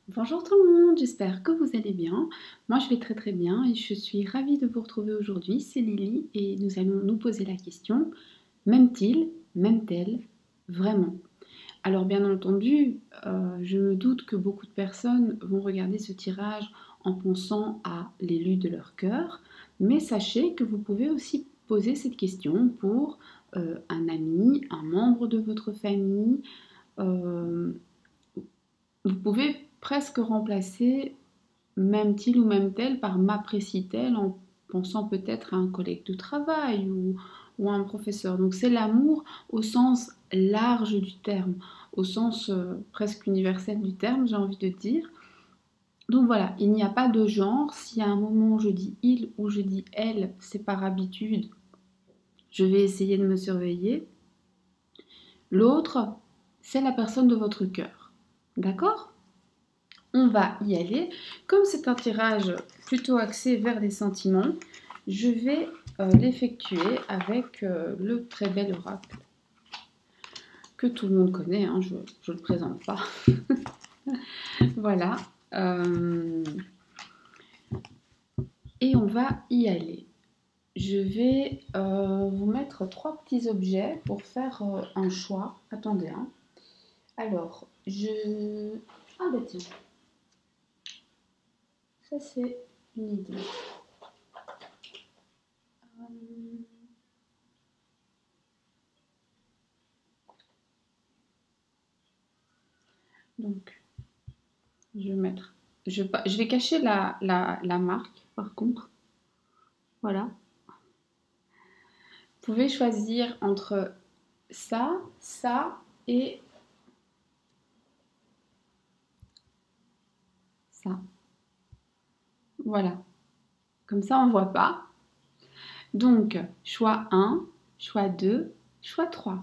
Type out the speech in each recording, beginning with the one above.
Bonjour tout le monde, j'espère que vous allez bien. Moi je vais très très bien et je suis ravie de vous retrouver aujourd'hui. C'est Lily et nous allons nous poser la question, m'aime-t-il, m'aime-t-elle vraiment? Alors bien entendu, je me doute que beaucoup de personnes vont regarder ce tirage en pensant à l'élu de leur cœur, mais sachez que vous pouvez aussi poser cette question pour un ami, un membre de votre famille. euh, Vous pouvez presque remplacer m'aime-t-il ou m'aime-t-elle par m'apprécie-t-elle en pensant peut-être à un collègue de travail ou à un professeur. Donc c'est l'amour au sens large du terme, au sens presque universel du terme, j'ai envie de dire. Donc voilà, il n'y a pas de genre. Si à un moment je dis il ou je dis elle, c'est par habitude, je vais essayer de me surveiller. L'autre, c'est la personne de votre cœur. D'accord? On va y aller. Comme c'est un tirage plutôt axé vers les sentiments, je vais l'effectuer avec le très bel oracle que tout le monde connaît, hein, je ne le présente pas. Voilà. Et on va y aller. Je vais vous mettre trois petits objets pour faire un choix. Attendez, hein. Alors, je... Ah bah tiens, ça c'est une idée. Donc, je vais mettre. Je vais cacher la marque, par contre. Voilà. Vous pouvez choisir entre ça et ça. Voilà. Comme ça, on ne voit pas. Donc, choix 1, choix 2, choix 3.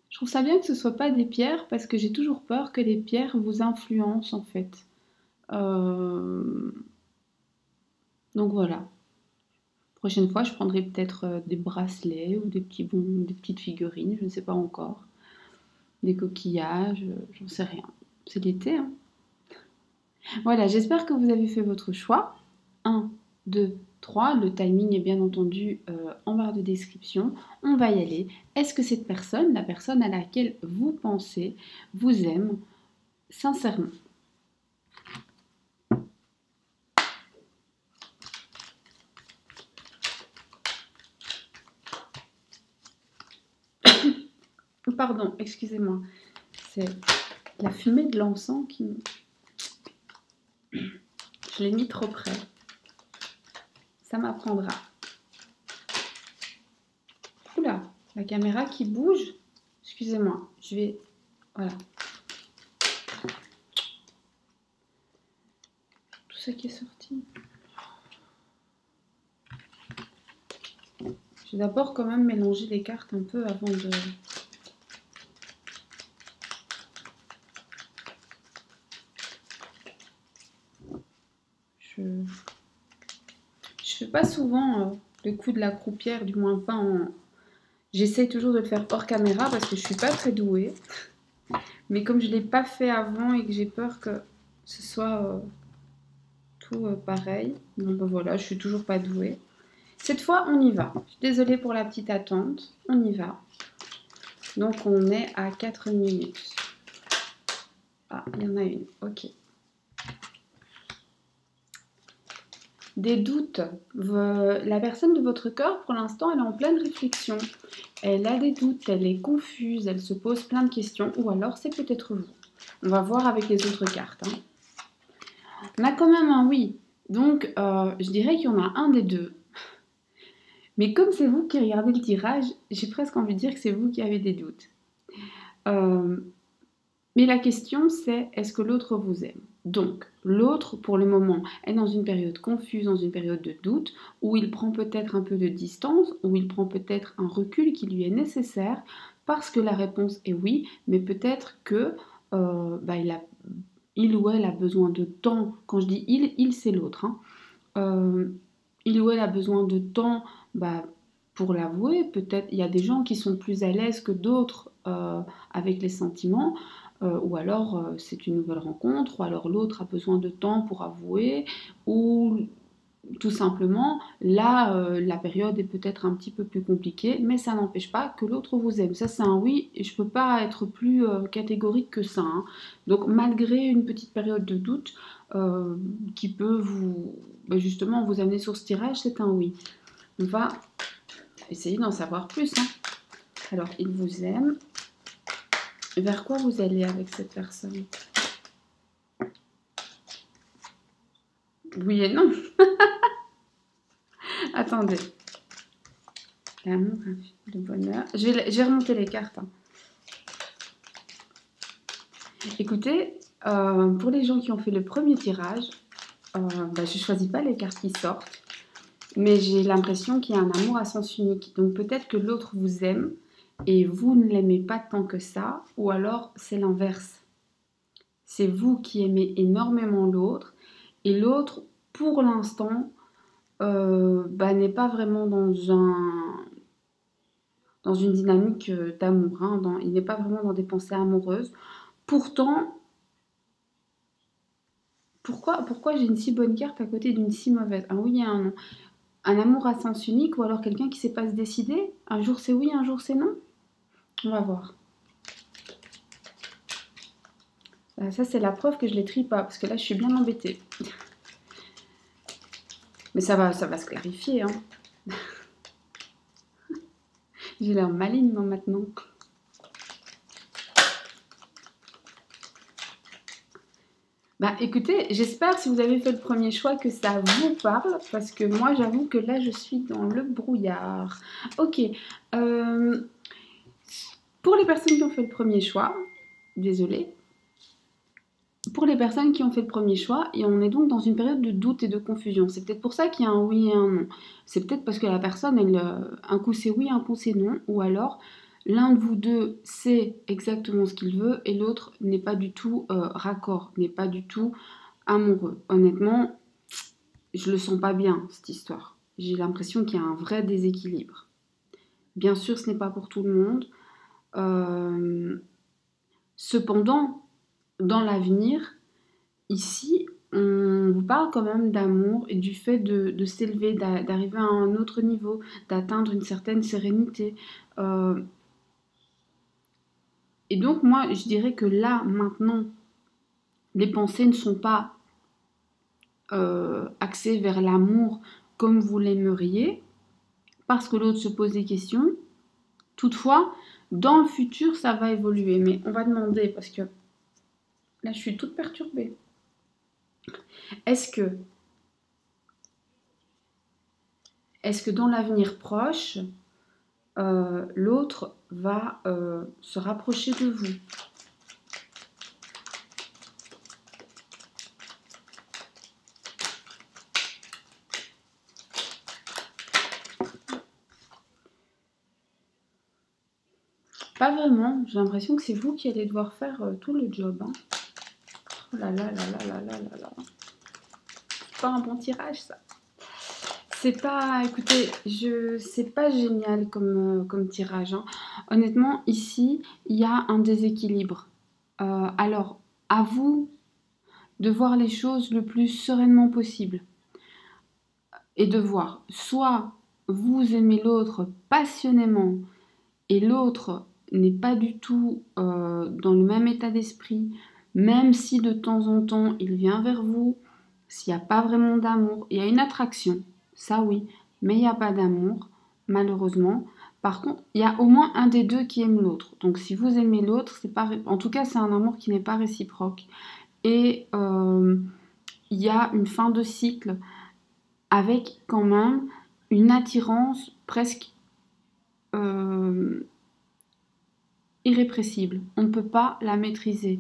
Je trouve ça bien que ce ne soit pas des pierres parce que j'ai toujours peur que les pierres vous influencent en fait. Euh, Donc voilà. Prochaine fois, je prendrai peut-être des bracelets ou des petites figurines, je ne sais pas encore. Des coquillages, j'en sais rien. C'est l'été, hein. Voilà, j'espère que vous avez fait votre choix. 1, 2, 3. Le timing est bien entendu en barre de description. On va y aller. Est-ce que cette personne, la personne à laquelle vous pensez, vous aime sincèrement? Pardon, excusez-moi. C'est la fumée de l'encens qui me... Je l'ai mis trop près. Ça m'apprendra. Oula, la caméra qui bouge. Excusez-moi, je vais... Voilà. Tout ça qui est sorti. Je vais d'abord quand même mélanger les cartes un peu avant de... Je fais pas souvent le coup de la croupière, du moins pas en... J'essaie toujours de le faire hors caméra parce que je suis pas très douée. Mais comme je l'ai pas fait avant et que j'ai peur que ce soit tout pareil, donc ben voilà, je suis toujours pas douée. Cette fois, on y va. Je suis désolée pour la petite attente. On y va. Donc on est à 4 minutes. Ah, il y en a une. Ok. Des doutes. La personne de votre cœur, pour l'instant, elle est en pleine réflexion. Elle a des doutes, elle est confuse, elle se pose plein de questions, ou alors c'est peut-être vous. On va voir avec les autres cartes, hein. On a quand même un oui, donc je dirais qu'il y en a un des deux. Mais comme c'est vous qui regardez le tirage, j'ai presque envie de dire que c'est vous qui avez des doutes. Euh, Mais la question c'est, est-ce que l'autre vous aime? Donc, l'autre, pour le moment, est dans une période confuse, dans une période de doute, où il prend peut-être un peu de distance, où il prend peut-être un recul qui lui est nécessaire, parce que la réponse est oui, mais peut-être que il ou elle a besoin de temps. Quand je dis il c'est l'autre, hein. Euh, il ou elle a besoin de temps bah, pour l'avouer. Peut-être il y a des gens qui sont plus à l'aise que d'autres avec les sentiments. ou alors c'est une nouvelle rencontre, ou alors l'autre a besoin de temps pour avouer, ou tout simplement, là, la période est peut-être un petit peu plus compliquée, mais ça n'empêche pas que l'autre vous aime. Ça, c'est un oui, et je ne peux pas être plus catégorique que ça, hein. Donc, malgré une petite période de doute euh, qui peut justement vous amener sur ce tirage, c'est un oui. On va essayer d'en savoir plus, hein. Alors, il vous aime. Vers quoi vous allez avec cette personne? Oui et non. Attendez. L'amour, le bonheur. Je vais remonter les cartes, hein. Écoutez, pour les gens qui ont fait le premier tirage, je ne choisis pas les cartes qui sortent, mais j'ai l'impression qu'il y a un amour à sens unique. Donc peut-être que l'autre vous aime et vous ne l'aimez pas tant que ça, ou alors c'est l'inverse. C'est vous qui aimez énormément l'autre, et l'autre, pour l'instant, n'est pas vraiment dans une dynamique d'amour, hein, il n'est pas vraiment dans des pensées amoureuses. Pourtant, pourquoi j'ai une si bonne carte à côté d'une si mauvaise? Un oui et un non. Un amour à sens unique, ou alors quelqu'un qui ne sait pas se décider? Un jour c'est oui, un jour c'est non? On va voir. Ça, c'est la preuve que je ne les trie pas, parce que là, je suis bien embêtée. Mais ça va se clarifier, hein. J'ai l'air maligne, moi, maintenant. Écoutez, j'espère, si vous avez fait le premier choix, que ça vous parle, parce que moi, j'avoue que là, je suis dans le brouillard. Ok. Pour les personnes qui ont fait le premier choix, désolée. Pour les personnes qui ont fait le premier choix, et on est donc dans une période de doute et de confusion. C'est peut-être pour ça qu'il y a un oui et un non. C'est peut-être parce que la personne, un coup c'est oui, un coup c'est non, ou alors l'un de vous deux sait exactement ce qu'il veut et l'autre n'est pas du tout raccord, n'est pas du tout amoureux. Honnêtement, je le sens pas bien, cette histoire. J'ai l'impression qu'il y a un vrai déséquilibre. Bien sûr, ce n'est pas pour tout le monde. Cependant, dans l'avenir, ici, on vous parle quand même d'amour et du fait de s'élever, d'arriver à un autre niveau, d'atteindre une certaine sérénité. Et donc, moi, je dirais que là, maintenant, les pensées ne sont pas axées vers l'amour comme vous l'aimeriez, parce que l'autre se pose des questions. Toutefois, dans le futur, ça va évoluer. Mais on va demander, parce que là, je suis toute perturbée. Est-ce que dans l'avenir proche, l'autre va se rapprocher de vous? Pas vraiment, j'ai l'impression que c'est vous qui allez devoir faire tout le job, hein. Oh là là là là là là là là. C'est pas un bon tirage, ça. C'est pas, écoutez, c'est pas génial comme tirage, hein. Honnêtement, ici, il y a un déséquilibre. Alors, à vous de voir les choses le plus sereinement possible. Et de voir, soit vous aimez l'autre passionnément et l'autre n'est pas du tout dans le même état d'esprit, même si de temps en temps il vient vers vous, s'il n'y a pas vraiment d'amour, il y a une attraction, ça oui, mais il n'y a pas d'amour, malheureusement. Par contre, il y a au moins un des deux qui aime l'autre. Donc si vous aimez l'autre, c'est pas, en tout cas c'est un amour qui n'est pas réciproque. Et il y a une fin de cycle avec quand même une attirance presque irrépressible. On ne peut pas la maîtriser.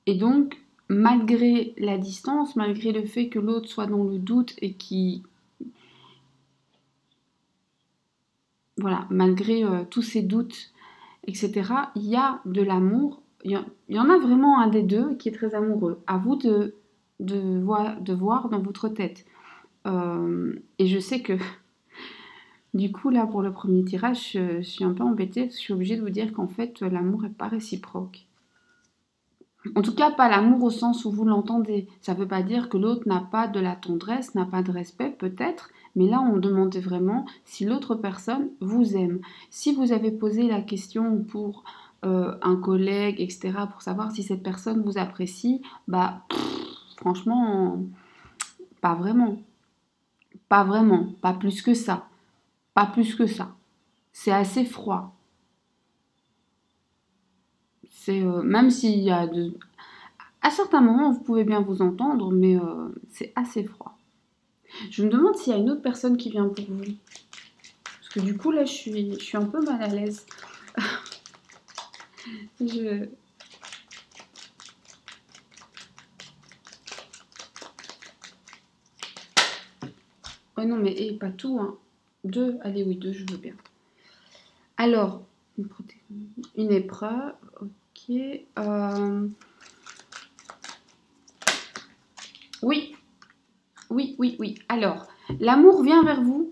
Et donc, malgré la distance, malgré le fait que l'autre soit dans le doute et qui... Voilà, malgré tous ces doutes, etc., il y a de l'amour. Il y en a vraiment un des deux qui est très amoureux. À vous de voir dans votre tête. Et je sais que Du coup, là, pour le premier tirage, je suis un peu embêtée parce que je suis obligée de vous dire qu'en fait, l'amour n'est pas réciproque. En tout cas, pas l'amour au sens où vous l'entendez. Ça ne veut pas dire que l'autre n'a pas de la tendresse, n'a pas de respect, peut-être, mais là, on demandait vraiment si l'autre personne vous aime. Si vous avez posé la question pour un collègue, etc., pour savoir si cette personne vous apprécie, bah, franchement, pas vraiment. Pas vraiment, pas plus que ça. Pas plus que ça. C'est assez froid. C'est même s'il y a à certains moments, vous pouvez bien vous entendre, mais c'est assez froid. Je me demande s'il y a une autre personne qui vient pour vous. Parce que du coup, là, je suis un peu mal à l'aise. je... Oh non, mais pas tout, hein. 2, allez, oui, 2, je veux bien. Alors, une épreuve, ok. Oui, oui, oui, oui. Alors, l'amour vient vers vous,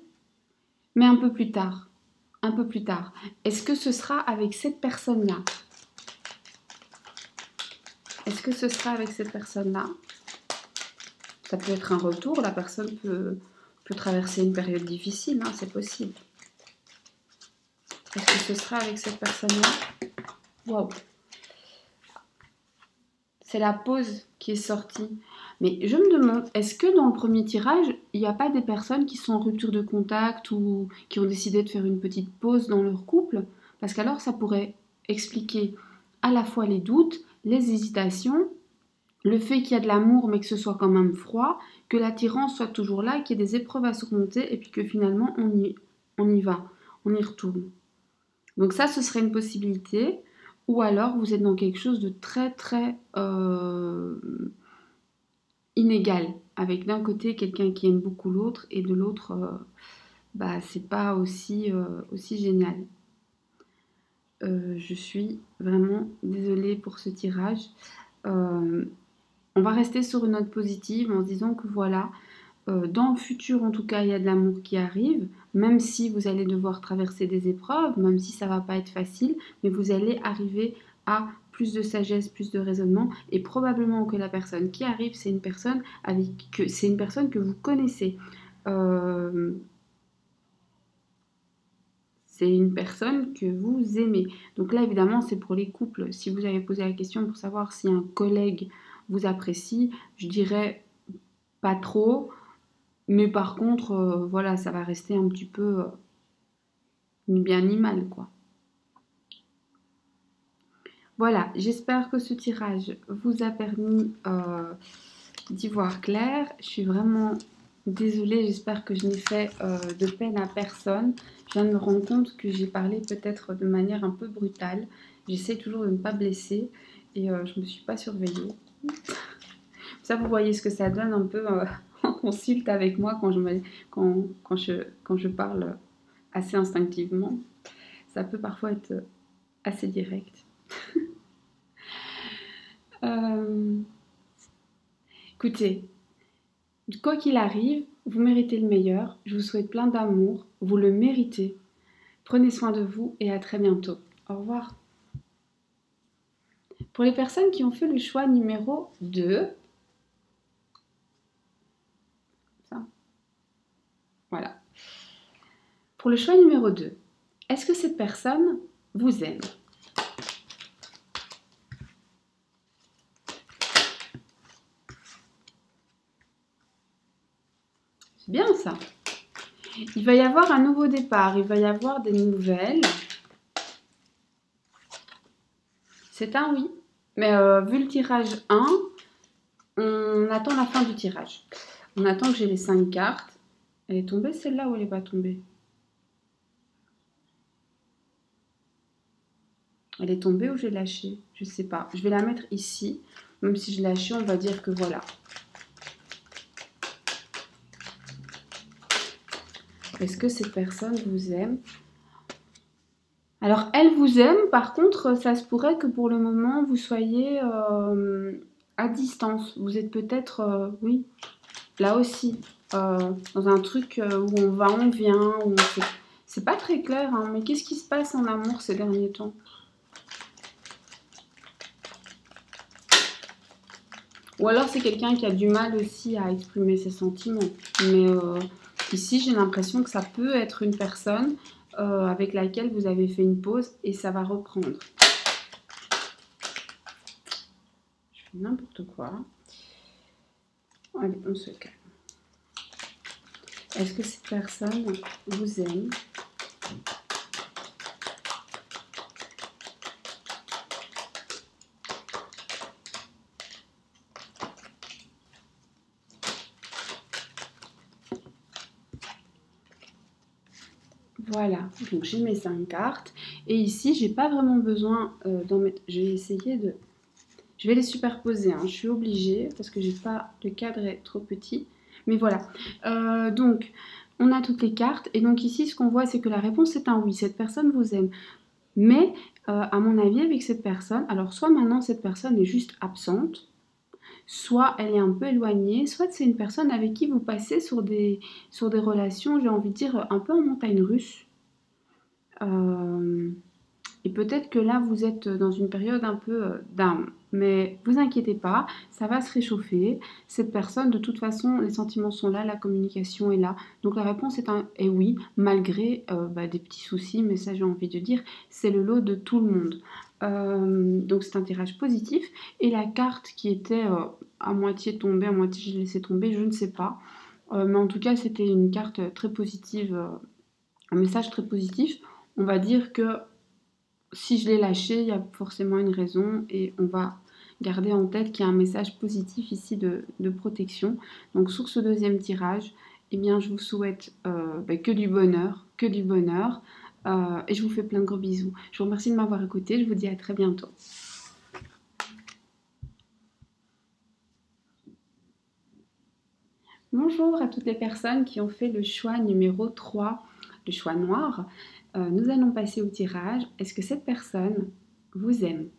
mais un peu plus tard. Un peu plus tard. Est-ce que ce sera avec cette personne-là? Est-ce que ce sera avec cette personne-là? Ça peut être un retour, la personne peut traverser une période difficile, hein, c'est possible. Est-ce que ce sera avec cette personne-là? Waouh! C'est la pause qui est sortie. Mais je me demande, est-ce que dans le premier tirage, il n'y a pas des personnes qui sont en rupture de contact ou qui ont décidé de faire une petite pause dans leur couple? Parce qu'alors, ça pourrait expliquer à la fois les doutes, les hésitations, le fait qu'il y a de l'amour mais que ce soit quand même froid, que l'attirance soit toujours là, qu'il y ait des épreuves à surmonter et puis que finalement on y va, on y retourne. Donc ça, ce serait une possibilité. Ou alors vous êtes dans quelque chose de très très inégal, avec d'un côté quelqu'un qui aime beaucoup l'autre et de l'autre, bah c'est pas aussi, aussi génial. Je suis vraiment désolée pour ce tirage. On va rester sur une note positive en se disant que voilà, dans le futur en tout cas, il y a de l'amour qui arrive, même si vous allez devoir traverser des épreuves, même si ça va pas être facile, mais vous allez arriver à plus de sagesse, plus de raisonnement, et probablement que la personne qui arrive, c'est une personne que vous connaissez. C'est une personne que vous aimez. Donc là, évidemment, c'est pour les couples. Si vous avez posé la question pour savoir si un collègue vous apprécie, je dirais pas trop. Mais par contre, voilà, ça va rester un petit peu ni bien ni mal, quoi. Voilà, j'espère que ce tirage vous a permis d'y voir clair. Je suis vraiment désolée, j'espère que je n'ai fait de peine à personne. Je viens de me rendre compte que j'ai parlé peut-être de manière un peu brutale. J'essaie toujours de ne pas blesser et je ne me suis pas surveillée. Ça, vous voyez ce que ça donne un peu en consulte avec moi quand je parle assez instinctivement. Ça peut parfois être assez direct. Écoutez, quoi qu'il arrive, vous méritez le meilleur. Je vous souhaite plein d'amour. Vous le méritez. Prenez soin de vous et à très bientôt. Au revoir. Pour les personnes qui ont fait le choix numéro 2, ça, voilà. Pour le choix numéro 2, est-ce que cette personne vous aime? C'est bien ça. Il va y avoir un nouveau départ, il va y avoir des nouvelles. C'est un oui. Mais vu le tirage 1, on attend la fin du tirage. On attend que j'ai les 5 cartes. Elle est tombée celle-là ou elle n'est pas tombée? Elle est tombée ou j'ai lâché? Je ne sais pas. Je vais la mettre ici. Même si je l'ai lâché, on va dire que voilà. Est-ce que cette personne vous aime? Alors, elle vous aime. Par contre, ça se pourrait que pour le moment, vous soyez à distance. Vous êtes peut-être, oui, là aussi, dans un truc où on va, on vient, où C'est pas très clair, hein, mais qu'est-ce qui se passe en amour ces derniers temps? Ou alors c'est quelqu'un qui a du mal aussi à exprimer ses sentiments. Mais ici, j'ai l'impression que ça peut être une personne avec laquelle vous avez fait une pause et ça va reprendre. Je fais n'importe quoi. Allez, on se calme. Est-ce que cette personne vous aime? Voilà, donc j'ai mes 5 cartes. Et ici, j'ai pas vraiment besoin d'en mettre... Je vais essayer de... Je vais les superposer, hein. Je suis obligée parce que j'ai pas... Le cadre est trop petit. Mais voilà. Donc, on a toutes les cartes. Et donc ici, ce qu'on voit, c'est que la réponse est un oui. Cette personne vous aime. Mais, à mon avis, avec cette personne... Alors, soit maintenant, cette personne est juste absente. Soit elle est un peu éloignée, soit c'est une personne avec qui vous passez sur des relations, j'ai envie de dire, un peu en montagne russe. Et peut-être que là, vous êtes dans une période un peu down. Mais vous inquiétez pas, ça va se réchauffer. Cette personne, de toute façon, les sentiments sont là, la communication est là. Donc la réponse est oui, malgré des petits soucis, mais ça j'ai envie de dire, c'est le lot de tout le monde. Donc c'est un tirage positif. Et la carte qui était à moitié tombée, à moitié j'ai laissé tomber, je ne sais pas. Mais en tout cas, c'était une carte très positive, un message très positif. On va dire que si je l'ai lâché, il y a forcément une raison et on va garder en tête qu'il y a un message positif ici de protection. Donc sur ce deuxième tirage, eh bien, je vous souhaite que du bonheur, et je vous fais plein de gros bisous. Je vous remercie de m'avoir écouté, je vous dis à très bientôt. Bonjour à toutes les personnes qui ont fait le choix numéro 3, le choix noir. Nous allons passer au tirage. Est-ce que cette personne vous aime?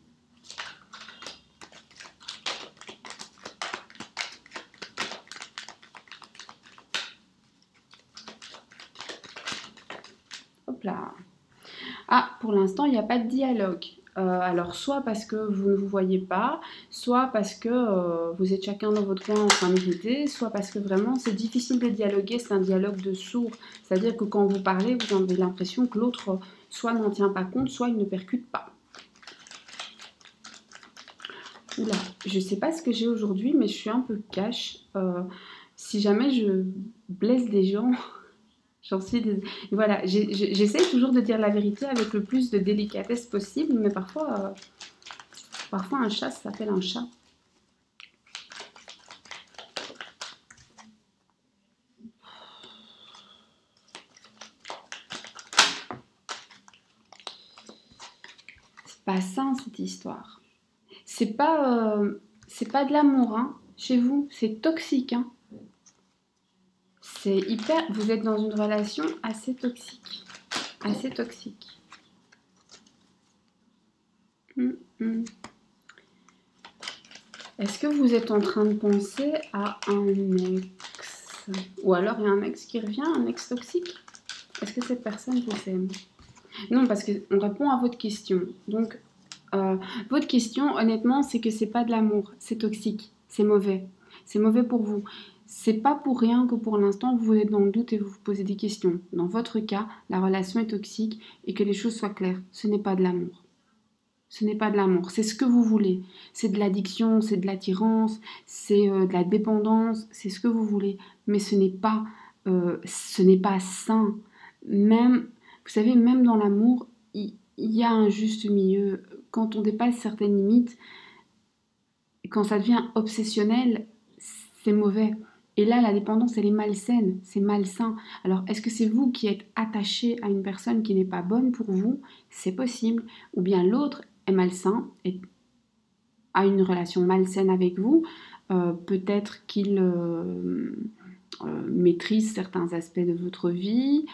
Hop là. Ah, pour l'instant, il n'y a pas de dialogue. Alors, soit parce que vous ne vous voyez pas, soit parce que vous êtes chacun dans votre coin en train de méditer, soit parce que vraiment c'est difficile de dialoguer, c'est un dialogue de sourds. C'est-à-dire que quand vous parlez, vous avez l'impression que l'autre soit n'en tient pas compte, soit il ne percute pas. Oula, je ne sais pas ce que j'ai aujourd'hui, mais je suis un peu cash. Si jamais je blesse des gens, j'en suis voilà, j'essaie toujours de dire la vérité avec le plus de délicatesse possible, mais parfois un chat, ça s'appelle un chat. C'est pas sain cette histoire. C'est pas de l'amour, hein, chez vous, c'est toxique, hein. C'est hyper... Vous êtes dans une relation assez toxique. Assez toxique. Est-ce que vous êtes en train de penser à un ex? Ou alors il y a un ex qui revient, un ex toxique? Est-ce que cette personne vous aime? Non, parce qu'on répond à votre question. Donc, votre question, honnêtement, c'est que c'est pas de l'amour, c'est toxique, c'est mauvais. C'est mauvais pour vous. C'est pas pour rien que pour l'instant vous êtes dans le doute et vous vous posez des questions. Dans votre cas, la relation est toxique et que les choses soient claires. Ce n'est pas de l'amour. Ce n'est pas de l'amour, c'est ce que vous voulez. C'est de l'addiction, c'est de l'attirance, c'est de la dépendance, c'est ce que vous voulez. Mais ce n'est pas sain. Même, vous savez, même dans l'amour, il y a un juste milieu. Quand on dépasse certaines limites, quand ça devient obsessionnel, c'est mauvais. Et là, la dépendance, elle est malsaine, c'est malsain. Alors, est-ce que c'est vous qui êtes attaché à une personne qui n'est pas bonne pour vous? C'est possible. Ou bien l'autre est malsain et a une relation malsaine avec vous. Peut-être qu'il maîtrise certains aspects de votre vie.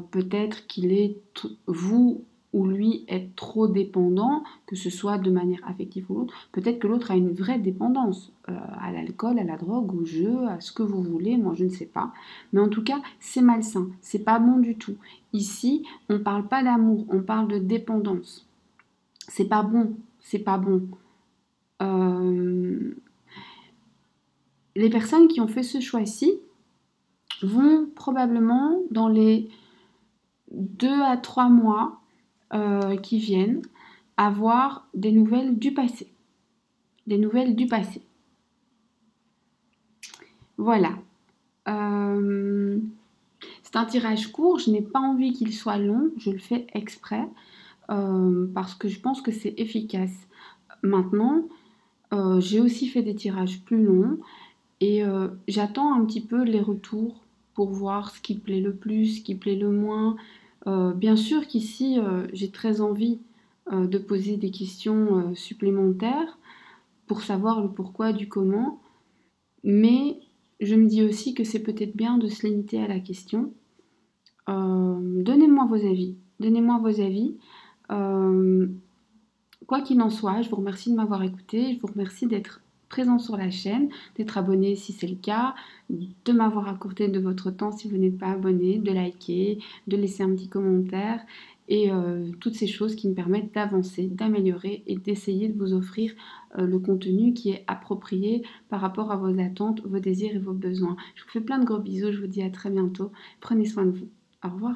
Peut-être qu'il est, vous, ou lui est trop dépendant, que ce soit de manière affective ou l'autre. Peut-être que l'autre a une vraie dépendance à l'alcool, à la drogue, au jeu, à ce que vous voulez, moi je ne sais pas. Mais en tout cas, c'est malsain, c'est pas bon du tout. Ici, on parle pas d'amour, on parle de dépendance. C'est pas bon, c'est pas bon. Euh, les personnes qui ont fait ce choix-ci vont probablement dans les 2 à 3 mois qui viennent avoir des nouvelles du passé. Des nouvelles du passé. Voilà. C'est un tirage court, je n'ai pas envie qu'il soit long, je le fais exprès parce que je pense que c'est efficace. Maintenant, j'ai aussi fait des tirages plus longs et j'attends un petit peu les retours pour voir ce qui plaît le plus, ce qui plaît le moins. Bien sûr qu'ici, j'ai très envie de poser des questions supplémentaires pour savoir le pourquoi du comment, mais je me dis aussi que c'est peut-être bien de se limiter à la question. Donnez-moi vos avis. Donnez-moi vos avis. Euh, Quoi qu'il en soit, je vous remercie de m'avoir écouté. Je vous remercie d'être présent sur la chaîne, d'être abonné si c'est le cas, de m'avoir accordé de votre temps si vous n'êtes pas abonné, de liker, de laisser un petit commentaire et toutes ces choses qui me permettent d'avancer, d'améliorer et d'essayer de vous offrir le contenu qui est approprié par rapport à vos attentes, vos désirs et vos besoins. Je vous fais plein de gros bisous, je vous dis à très bientôt. Prenez soin de vous. Au revoir.